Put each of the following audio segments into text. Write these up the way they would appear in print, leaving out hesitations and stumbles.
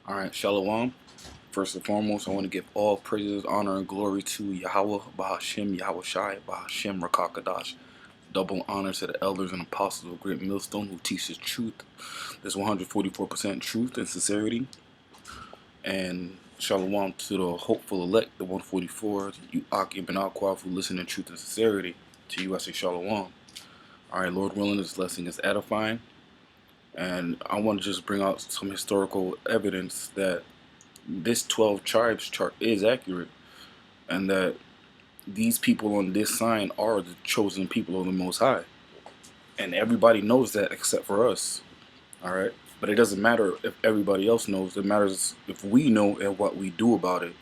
Alright, Shalom. First and foremost, I want to give all praises, honor, and glory to Yahweh, Bahashim, Yahawashi, Bahashim, Rakakadash. Double honor to the elders and apostles of Great Millstone who teach the truth. There's 144% truth and sincerity. And Shalom to the hopeful elect, the 144, you Akim and Aquaf who listen in truth and sincerity. To you, I say Shalom. Alright, Lord willing, this lesson is edifying. And I want to just bring out some historical evidence that this 12 tribes chart is accurate, and that these people on this sign are the chosen people of the Most High, and everybody knows that except for us. All right, but it doesn't matter if everybody else knows. It matters if we know and what we do about it.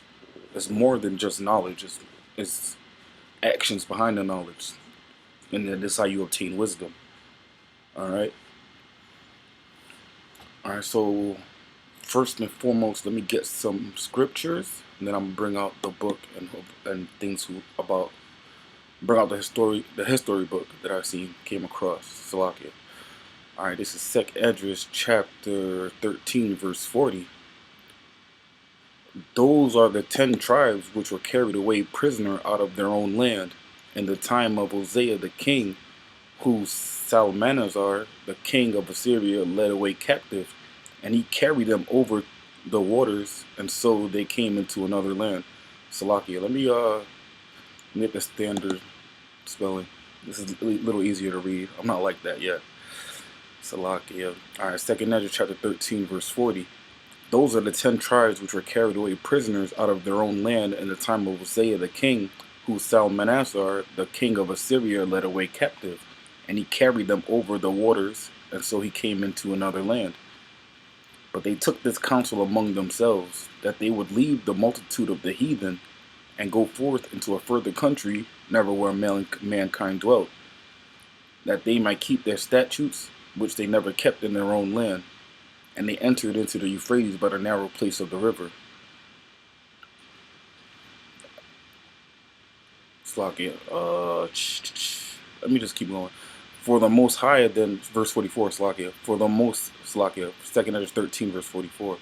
It's more than just knowledge. It's actions behind the knowledge, and then this is how you obtain wisdom. All right. All right. So first and foremost, let me get some scriptures, and then I'm gonna bring out the book and things about bring out the history book that I came across. Salakia. All right, this is Sec Edris chapter 13, verse 40. Those are the 10 tribes which were carried away prisoner out of their own land in the time of Hosea the king, who Salmanazar, the king of Assyria, led away captive, and he carried them over the waters, and so they came into another land. Salakia. Let me get the standard spelling. This is a little easier to read. I'm not like that yet. Salakia. Alright, 2nd Ezra chapter 13, verse 40. Those are the 10 tribes which were carried away prisoners out of their own land in the time of Hosea the king, who Salmanasar, the king of Assyria, led away captive, and he carried them over the waters, and so he came into another land. But they took this counsel among themselves, that they would leave the multitude of the heathen, and go forth into a further country, never where mankind dwelt, that they might keep their statutes, which they never kept in their own land. And they entered into the Euphrates by the narrow place of the river. Slakia. Let me just keep going. For the most high, then verse 44, Slakia. For the most, Slakia, 2nd Ezra 13, verse 44.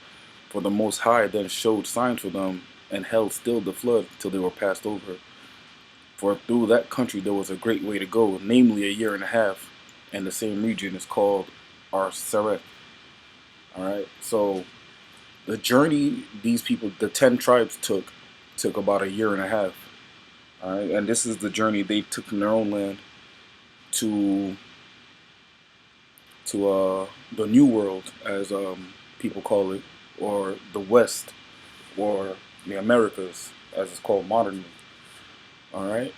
For the most high then showed signs for them, and held still the flood till they were passed over. For through that country there was a great way to go, namely a year and a half, and the same region is called Arseret. Alright, so the journey these people, the 10 tribes took about a year and a half. Alright, and this is the journey they took from their own land to the New World, as people call it, or the West, or the Americas, as it's called modernly. Alright,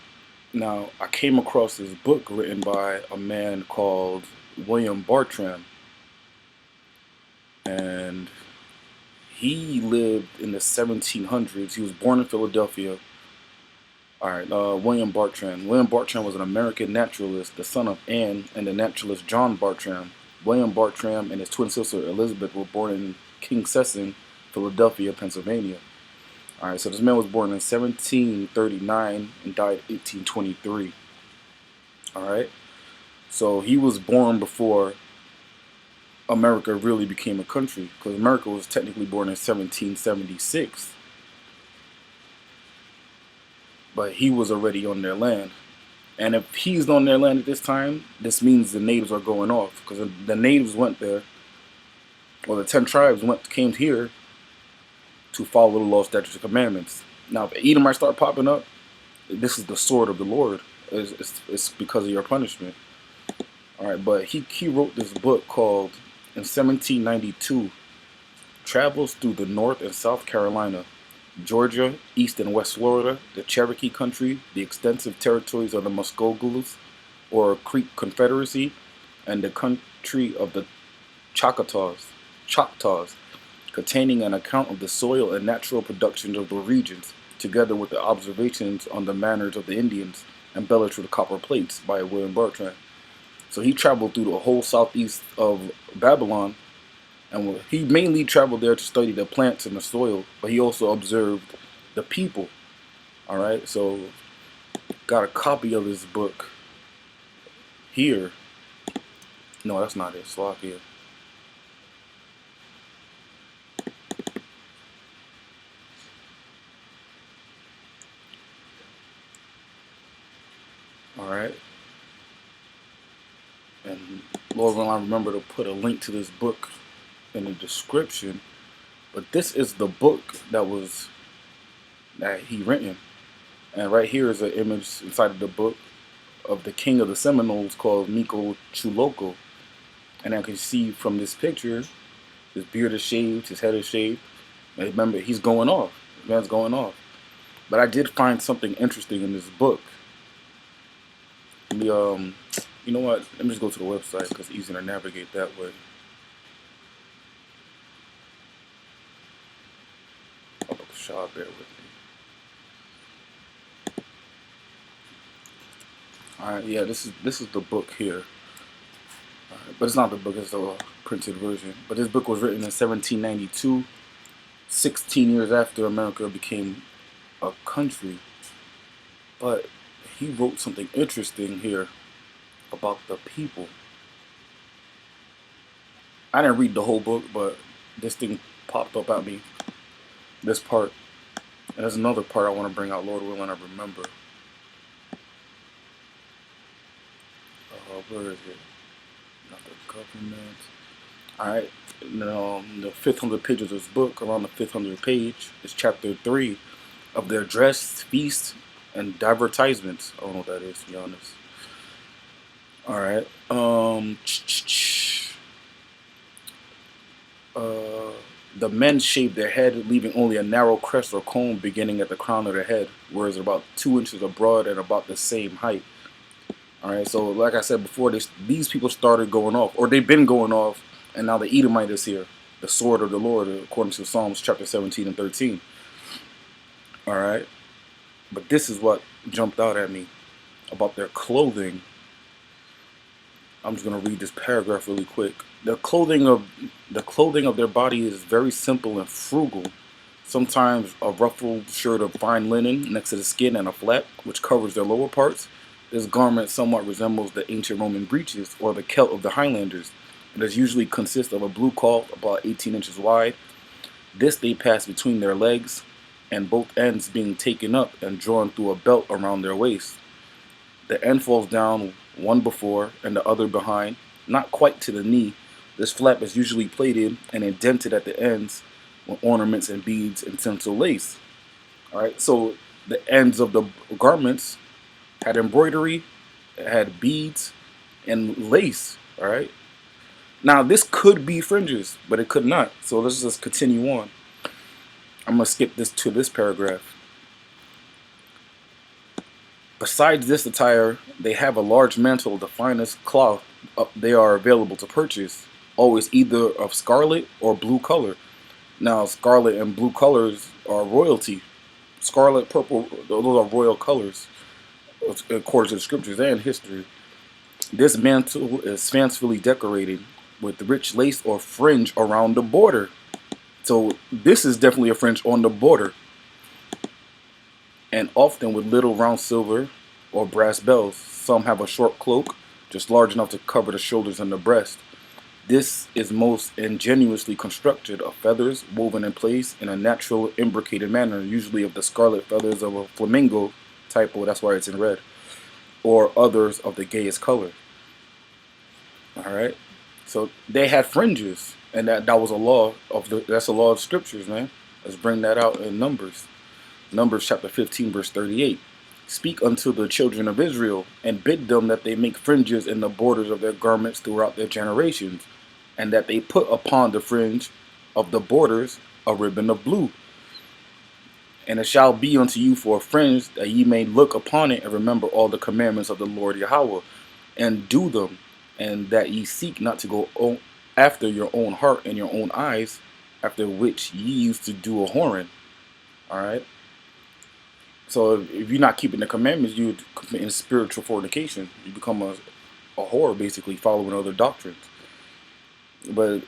now I came across this book written by a man called William Bartram, and he lived in the 1700s. He was born in Philadelphia. Alright, William Bartram. William Bartram was an American naturalist, the son of Anne and the naturalist John Bartram. William Bartram and his twin sister Elizabeth were born in King Session, Philadelphia, Pennsylvania. Alright, so this man was born in 1739 and died 1823. Alright, so he was born before America really became a country, because America was technically born in 1776. But he was already on their land. And if he's on their land at this time, this means the natives are going off, because the natives went there, or the 10 tribes came here to follow the law, statutes, and commandments. Now, if Edomites start popping up, this is the sword of the Lord. It's because of your punishment. All right, but he wrote this book called, in 1792, Travels Through the North and South Carolina, Georgia, East and West Florida, the Cherokee Country, the extensive territories of the Muskogees, or Creek Confederacy, and the country of the Choctaws, containing an account of the soil and natural productions of the regions, together with the observations on the manners of the Indians, embellished with copper plates by William Bartram. So he traveled through the whole southeast of Babylon, and he mainly traveled there to study the plants and the soil, but he also observed the people. Alright, so got a copy of his book here. No, that's not it. Slovakia. And Lord will I remember to put a link to this book in the description. But this is the book that he written. And right here is an image inside of the book of the king of the Seminoles called Miko Chuloko. And I can see from this picture, his beard is shaved, his head is shaved. And remember, he's going off. The man's going off. But I did find something interesting in this book. You know what? Let me just go to the website because it's easier to navigate that way. Oh, Shaw, bear with me. All right, yeah, this is the book here, but it's not the book; it's the printed version. But this book was written in 1792, 16 years after America became a country. But he wrote something interesting here about the people. I didn't read the whole book, but this thing popped up at me. This part. And there's another part I want to bring out, Lord willing, I remember. Where is it? Not the government. Alright. The 500 page of this book, around the 500 page, is chapter 3 of their dress, feast, and divertisements. I don't know what that is, to be honest. Alright. The men shaved their head, leaving only a narrow crest or comb beginning at the crown of their head, whereas about 2 inches abroad and about the same height. Alright, so like I said before, these people started going off, or they've been going off, and now the Edomite is here, the sword of the Lord, according to Psalms chapter 17 and 13. Alright, but this is what jumped out at me about their clothing. I'm just gonna read this paragraph really quick. The clothing of their body is very simple and frugal. Sometimes a ruffled shirt of fine linen next to the skin and a flap which covers their lower parts. This garment somewhat resembles the ancient Roman breeches or the kilt of the Highlanders. It does usually consist of a blue cloth about 18 inches wide. This they pass between their legs, and both ends being taken up and drawn through a belt around their waist. The end falls down, one before and the other behind, not quite to the knee. This flap is usually plaited and indented at the ends with ornaments and beads and tinsel lace. Alright, so the ends of the garments had embroidery, it had beads, and lace. Alright, now this could be fringes, but it could not. So let's just continue on. I'm going to skip this paragraph. Besides this attire, they have a large mantle of the finest cloth they are available to purchase, always either of scarlet or blue color. Now, scarlet and blue colors are royalty. Scarlet, purple, those are royal colors, according to the scriptures and history. This mantle is fancifully decorated with rich lace or fringe around the border. So this is definitely a fringe on the border. And often with little round silver or brass bells. Some have a short cloak, just large enough to cover the shoulders and the breast. This is most ingeniously constructed of feathers woven in place in a natural imbricated manner, usually of the scarlet feathers of a flamingo type, that's why it's in red, or others of the gayest color. Alright? So they had fringes, and that was a law that's a law of scriptures, man. Let's bring that out in Numbers. Numbers chapter 15, verse 38. Speak unto the children of Israel, and bid them that they make fringes in the borders of their garments throughout their generations, and that they put upon the fringe of the borders a ribbon of blue. And it shall be unto you for a fringe, that ye may look upon it and remember all the commandments of the Lord Yahweh, and do them, and that ye seek not to go after your own heart and your own eyes, after which ye used to do a whoring. Alright? So if you're not keeping the commandments, you're committing spiritual fornication. You become a whore, basically, following other doctrines. But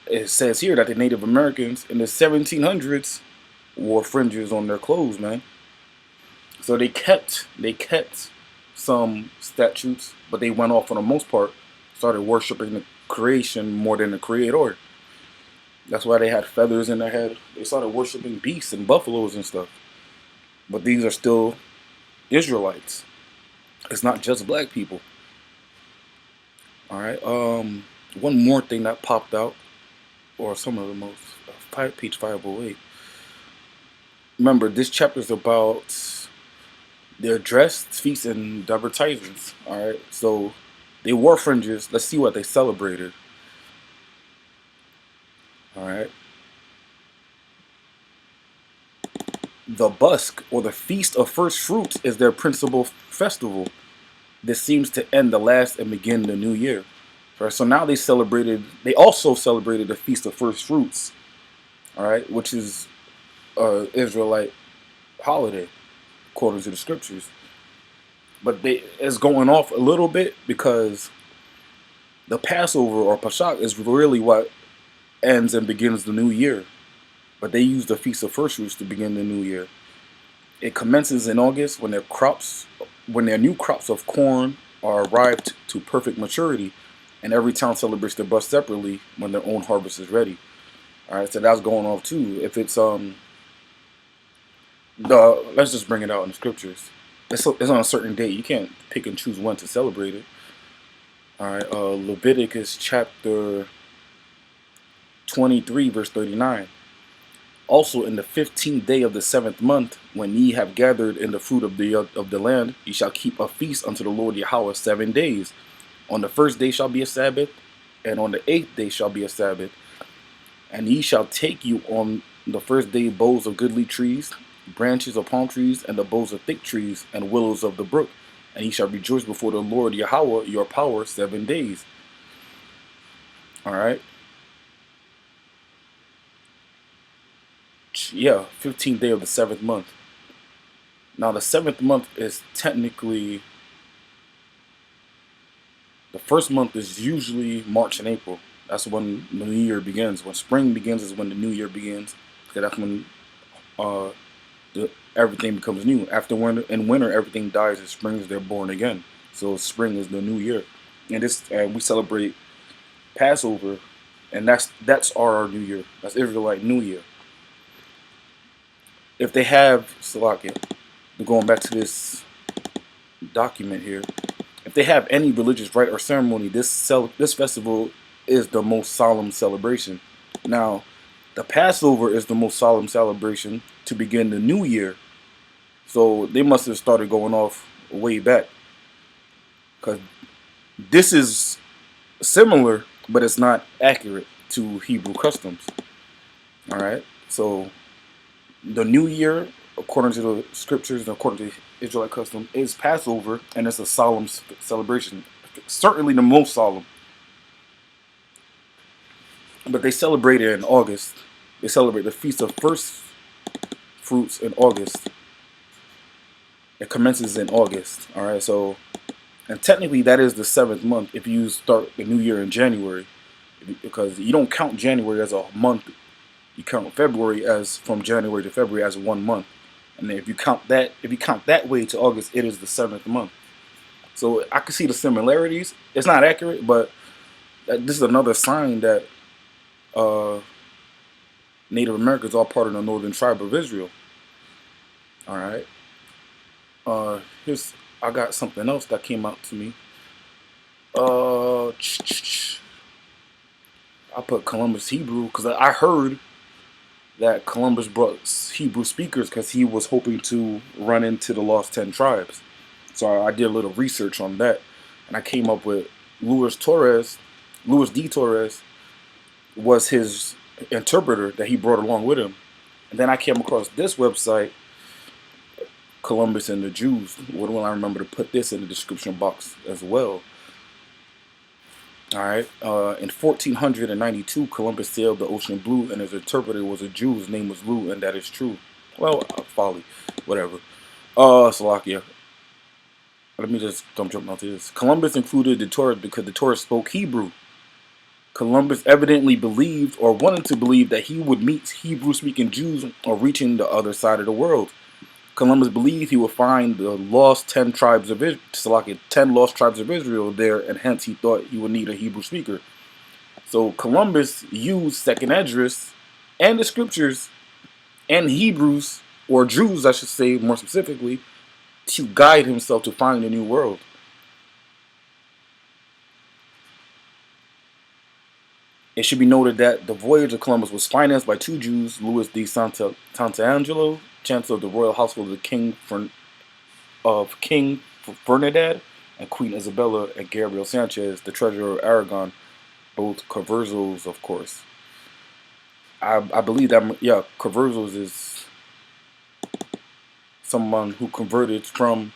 it says here that the Native Americans in the 1700s wore fringes on their clothes, man. So they kept some statutes, but they went off for the most part, started worshiping the creation more than the creator. That's why they had feathers in their head. They started worshiping beasts and buffaloes and stuff. But these are still Israelites. It's not just black people. All right. One more thing that popped out, or some of the most, page 508. Remember, this chapter is about their dress, feasts, and advertisements. All right. So they wore fringes. Let's see what they celebrated. All right. The Busk, or the Feast of First Fruits, is their principal festival. This seems to end the last and begin the new year. Right, so now they also celebrated the Feast of First Fruits, all right, which is Israelite holiday, according to the scriptures. But it's going off a little bit because the Passover or Pesach is really what ends and begins the new year. But they use the Feast of First Fruits to begin the new year. It commences in August when their new crops of corn are arrived to perfect maturity, and every town celebrates their bust separately when their own harvest is ready. All right, so that's going off too. If it's the let's just bring it out in the scriptures. It's on a certain date. You can't pick and choose when to celebrate it. All right, Leviticus chapter 23, verse 39. Also in the 15th day of the 7th month, when ye have gathered in the fruit of the land, ye shall keep a feast unto the Lord Yahweh 7 days. On the first day shall be a Sabbath, and on the 8th day shall be a Sabbath. And ye shall take you on the first day boughs of goodly trees, branches of palm trees, and the boughs of thick trees, and willows of the brook. And ye shall rejoice before the Lord Yahweh your power 7 days. All right. Yeah, 15th day of the 7th month. Now the 7th month is technically, the first month is usually March and April. That's when the new year begins. When spring begins is when the new year begins. Because that's when uh, everything becomes new. After winter, in winter, everything dies. In spring, they're born again. So spring is the new year, and we celebrate Passover, and that's our new year. That's Israelite New Year. If they have Salakia, going back to this document here, if they have any religious rite or ceremony, this festival is the most solemn celebration. Now, the Passover is the most solemn celebration to begin the new year. So they must have started going off way back, because this is similar, but it's not accurate to Hebrew customs. All right, so the new year, according to the scriptures and according to Israelite custom, is Passover, and it's a solemn celebration. Certainly the most solemn. But they celebrate it in August. They celebrate the Feast of First Fruits in August. It commences in August. All right, so, and technically that is the 7th month if you start the new year in January, because you don't count January as a month. You count February as from January to February as 1 month, and then if you count that way to August, it is the 7th month. So I can see the similarities. It's not accurate, but this is another sign that Native Americans are part of the northern tribe of Israel. All right. Here's I got something else that came out to me. I put Columbus Hebrew because I heard that Columbus brought Hebrew speakers because he was hoping to run into the lost 10 tribes. So I did a little research on that, and I came up with Luis D. Torres was his interpreter that he brought along with him. And then I came across this website, Columbus and the Jews. Well, I remember to put this in the description box as well. All right. In 1492, Columbus sailed the ocean blue, and his interpreter was a Jew. His name was Lou, and that is true. Well, folly, whatever. Salakia. Let me just jump onto this. Columbus included the Torah because the Torah spoke Hebrew. Columbus evidently believed or wanted to believe that he would meet Hebrew-speaking Jews on reaching the other side of the world. Columbus believed he would find the lost 10 tribes of Israel, 10 lost tribes of Israel there, and hence he thought he would need a Hebrew speaker. So Columbus used Second Esdras and the scriptures and Hebrews, or Jews, I should say more specifically, to guide himself to find a new world. It should be noted that the voyage of Columbus was financed by two Jews, Louis de Sant'Angelo, Chancellor of the Royal Household of the King Ferdinand, and Queen Isabella, and Gabriel Sanchez, the Treasurer of Aragon, both conversos, of course. I believe that, yeah, conversos is someone who converted from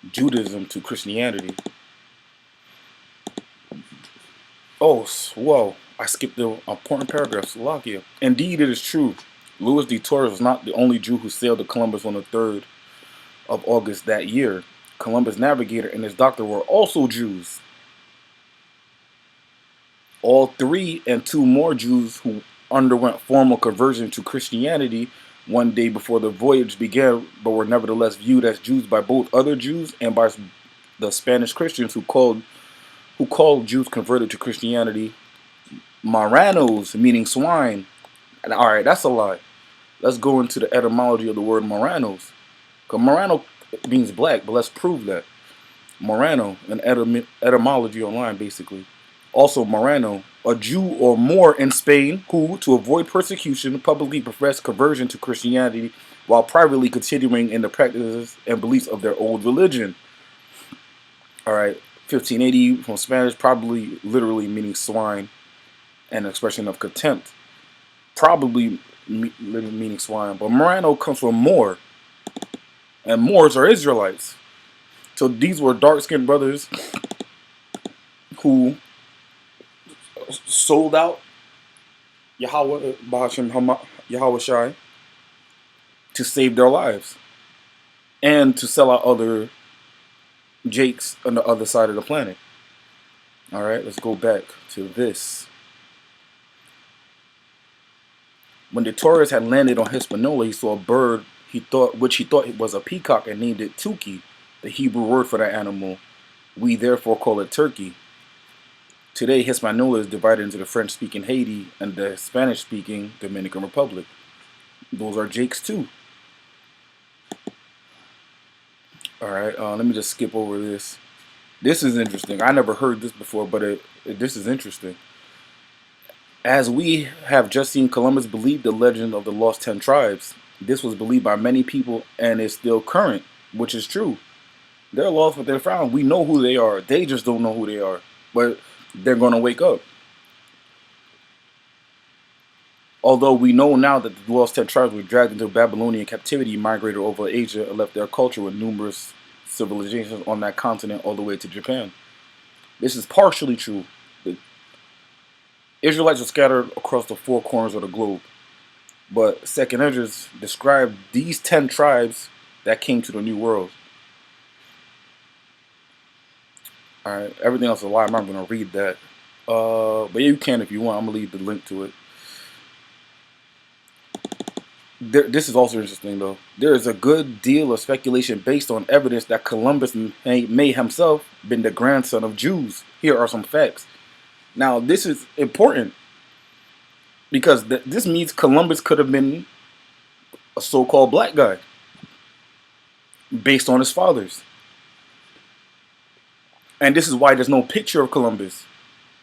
Judaism to Christianity. Oh, whoa. I skipped the important paragraph. Slovakia. Indeed, it is true. Louis de Torres was not the only Jew who sailed to Columbus on the 3rd of August that year. Columbus' navigator and his doctor were also Jews. All three and two more Jews who underwent formal conversion to Christianity one day before the voyage began, but were nevertheless viewed as Jews by both other Jews and by the Spanish Christians who called Jews converted to Christianity Marranos, meaning swine. And all right, that's a lie. Let's go into the etymology of the word Marranos. Because Marrano means black, but let's prove that. Marrano, an etymology online, basically. Also, Marrano, a Jew or Moor in Spain who, to avoid persecution, publicly professed conversion to Christianity while privately continuing in the practices and beliefs of their old religion. All right, 1580 from Spanish, probably literally meaning swine, an expression of contempt, probably meaning swine. But Marrano comes from Moor, and Moors are Israelites. So these were dark-skinned brothers who sold out Yahawashi to save their lives and to sell out other Jakes on the other side of the planet. All right, let's go back to this. When de Torres had landed on Hispaniola, he saw a bird which he thought was a peacock and named it Tuki, the Hebrew word for that animal. We therefore call it turkey. Today, Hispaniola is divided into the French-speaking Haiti and the Spanish-speaking Dominican Republic. Those are Jakes too. All right, let me just skip over this. This is interesting. I never heard this before, but this is interesting. As we have just seen, Columbus believed the legend of the lost 10 tribes. This was believed by many people and is still current, which is true. They're lost, but they're found. We know who they are. They just don't know who they are. But they're going to wake up. Although we know now that the lost 10 tribes were dragged into Babylonian captivity, migrated over Asia, and left their culture with numerous civilizations on that continent all the way to Japan. This is partially true. The Israelites were scattered across the four corners of the globe. But Second Esdras described these 10 tribes that came to the New World. Alright, everything else is a lie. I'm not going to read that. But you can if you want. I'm going to leave the link to it. This is also interesting, though. There is a good deal of speculation based on evidence that Columbus may himself been the grandson of Jews. Here are some facts. Now, this is important because this means Columbus could have been a so-called black guy based on his fathers. And this is why there's no picture of Columbus.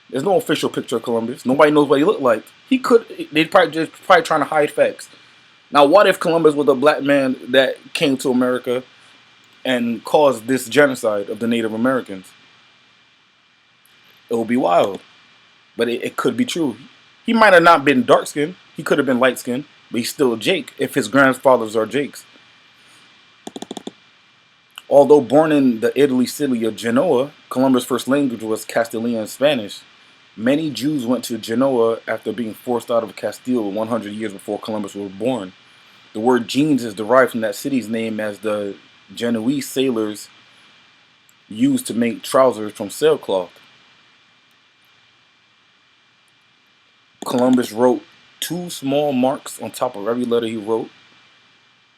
There's no official picture of Columbus. Nobody knows what he looked like. They're probably trying to hide facts. Now, what if Columbus was a black man that came to America and caused this genocide of the Native Americans? It would be wild. But it could be true. He might have not been dark-skinned. He could have been light-skinned. But he's still a Jake if his grandfathers are Jakes. Although born in the Italy city of Genoa, Columbus' first language was Castilian Spanish. Many Jews went to Genoa after being forced out of Castile 100 years before Columbus was born. The word jeans is derived from that city's name, as the Genoese sailors used to make trousers from sailcloth. Columbus wrote 2 small marks on top of every letter he wrote.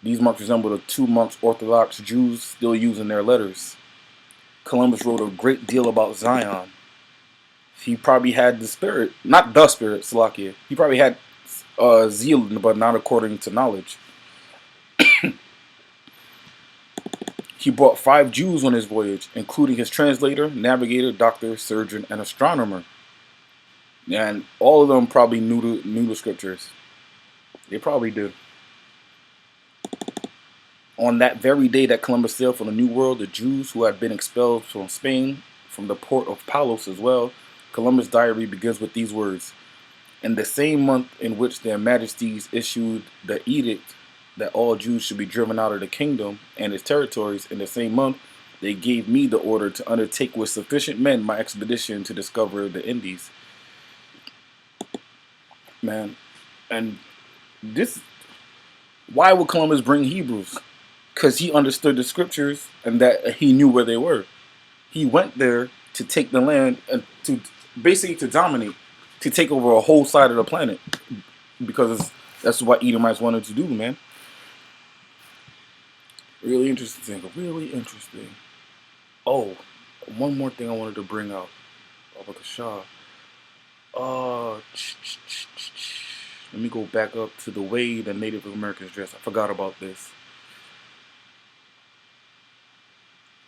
These marks resemble the 2 marks Orthodox Jews still use in their letters. Columbus wrote a great deal about Zion. He probably had the spirit, not the spirit, Slovakia. He probably had zeal, but not according to knowledge. He brought 5 Jews on his voyage, including his translator, navigator, doctor, surgeon, and astronomer. And all of them probably knew the scriptures. They probably did. On that very day that Columbus sailed for the New World, the Jews who had been expelled from Spain, from the port of Palos as well, Columbus' diary begins with these words: "In the same month in which their majesties issued the edict that all Jews should be driven out of the kingdom and its territories, in the same month they gave me the order to undertake with sufficient men my expedition to discover the Indies." Man, and this, why would Columbus bring Hebrews? Because he understood the scriptures and that he knew where they were. He went there to take the land and to basically to dominate, to take over a whole side of the planet, because that's what Edomites wanted to do, man. Really interesting. Really interesting. Oh, one more thing I wanted to bring out about the Shah. Uh, Let me go back up to the way the Native Americans dress. I forgot about this.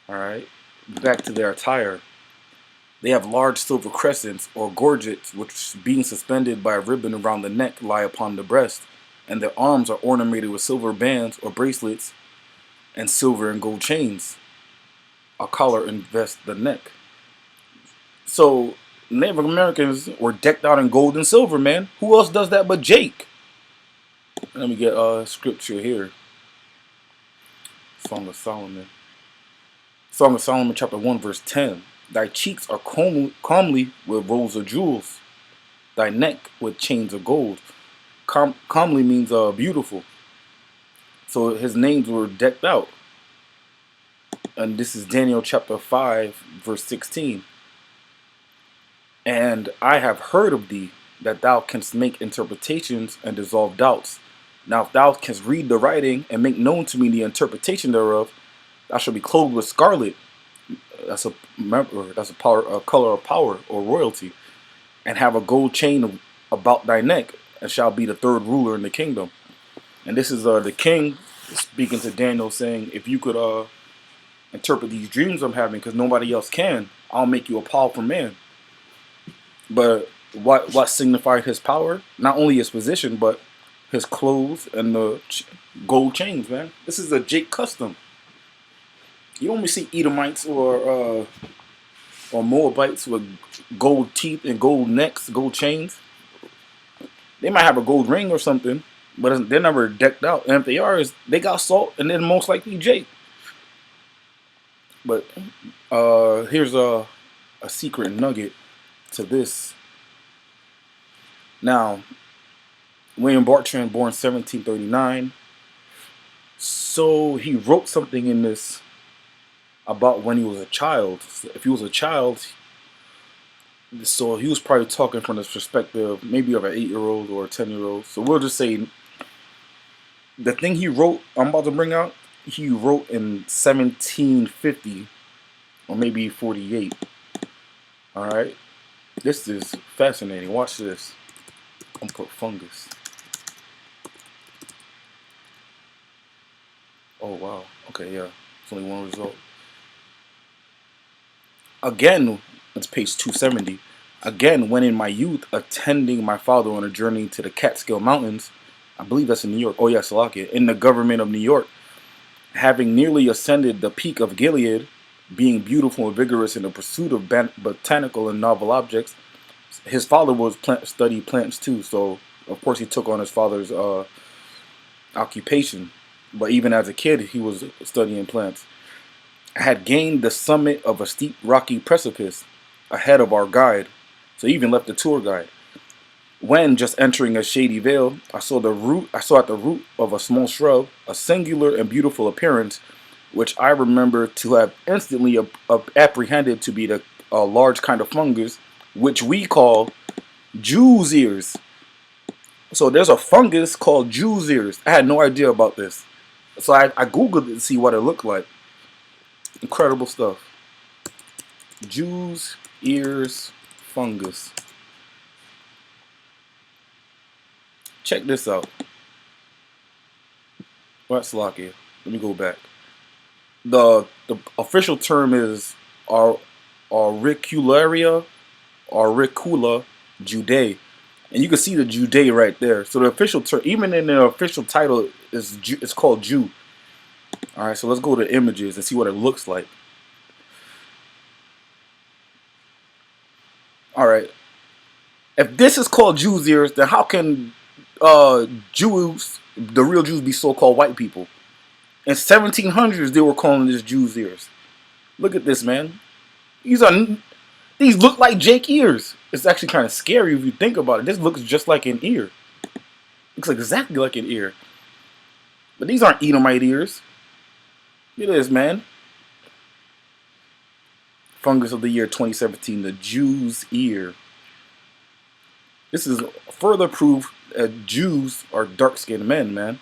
Alright, back to their attire. They have large silver crescents or gorgets, which, being suspended by a ribbon around the neck, lie upon the breast, and their arms are ornamented with silver bands or bracelets and silver and gold chains. A collar invests the neck. So Native Americans were decked out in gold and silver, man. Who else does that but Jake? Let me get scripture here. Song of Solomon. Song of Solomon chapter 1 verse 10. Thy cheeks are comely with rows of jewels, thy neck with chains of gold. Comely means beautiful. So his names were decked out. And this is Daniel chapter 5 verse 16. And I have heard of thee, that thou canst make interpretations and dissolve doubts. Now if thou canst read the writing and make known to me the interpretation thereof, thou shalt be clothed with scarlet. That's a color of power or royalty, and have a gold chain about thy neck, and shall be the third ruler in the kingdom. And this is the king speaking to Daniel, saying, if you could interpret these dreams I'm having, because nobody else can, I'll make you a powerful man. But what signified his power? Not only his position, but his clothes and the gold chains, man. This is a Jake custom. You only see Edomites or Moabites with gold teeth and gold necks, gold chains. They might have a gold ring or something, but they're never decked out. And if they are, they got salt, and then most likely Jake. But here's a secret nugget to this. Now, William Bartram, born 1739. So he wrote something in this about when he was a child. If he was a child, so he was probably talking from the perspective maybe of an 8-year-old or a 10-year-old. So we'll just say the thing he wrote, I'm about to bring out, he wrote in 1750 or maybe 48. All right, this is fascinating. Watch this. I'm gonna put fungus. Oh wow. Okay, yeah. It's only one result. Again, it's page 270. Again, when in my youth, attending my father on a journey to the Catskill Mountains, I believe that's in New York. Oh yeah, Salakia. In the government of New York, having nearly ascended the peak of Gilead, being beautiful and vigorous in the pursuit of botanical and novel objects, his father was studied plants too. So of course he took on his father's occupation. But even as a kid, he was studying plants. Had gained the summit of a steep rocky precipice ahead of our guide, so he even left the tour guide. When just entering a shady vale, I saw at the root of a small shrub a singular and beautiful appearance, which I remember to have instantly apprehended to be a large kind of fungus, which we call Jew's ears. So there's a fungus called Jew's ears. I had no idea about this, so I googled it to see what it looked like. Incredible stuff. Jew's ears fungus. Check this out. What's Slovakia? Let me go back. The official term is auricularia, auricula Judae, and you can see the Judae right there. So the official term, even in the official title, is it's called Jew. All right, so let's go to images and see what it looks like. All right, if this is called Jews' ears, then how can Jews, the real Jews, be so-called white people? In 1700s, they were calling this Jews' ears. Look at this, man. These are these look like Jake ears. It's actually kind of scary if you think about it. This looks just like an ear. Looks exactly like an ear. But these aren't Edomite ears. Look at this, man. Fungus of the year 2017, the Jew's ear. This is further proof that Jews are dark-skinned men, man.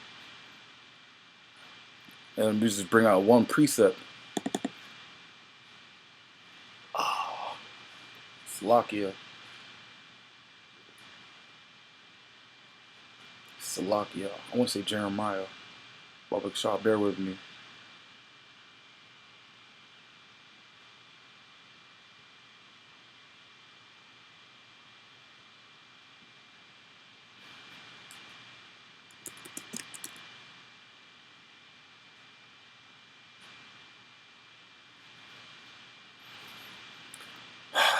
And we just bring out one precept. Oh, Salakia. Salakia. I want to say Jeremiah. Baba Shaw, bear with me.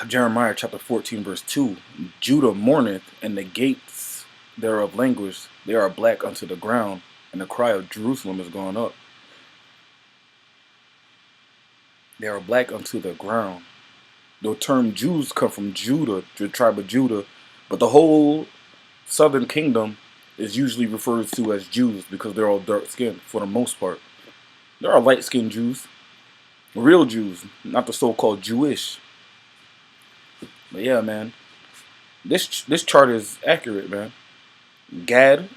Jeremiah chapter 14, verse 2. Judah mourneth, and the gates thereof languish. They are black unto the ground, and the cry of Jerusalem is gone up. They are black unto the ground. The term Jews come from Judah, the tribe of Judah, but the whole southern kingdom is usually referred to as Jews because they're all dark skinned for the most part. There are light skinned Jews, real Jews, not the so called Jewish. But yeah, man, this chart is accurate, man. Gad,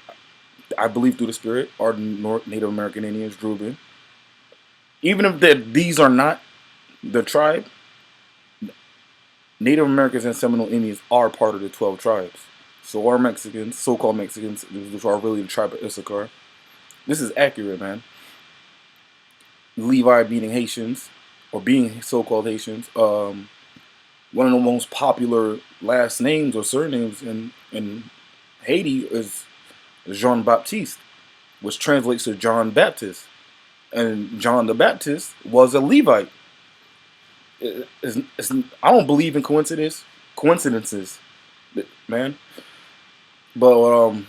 I believe through the Spirit, are Native American Indians, Druid. Even if these are not the tribe, Native Americans and Seminole Indians are part of the 12 tribes. So are Mexicans, so-called Mexicans, which are really the tribe of Issachar. This is accurate, man. Levi being Haitians, or being so-called Haitians. One of the most popular last names or surnames in Haiti is Jean Baptiste, which translates to John Baptist. And John the Baptist was a Levite. I don't believe in coincidences, man. But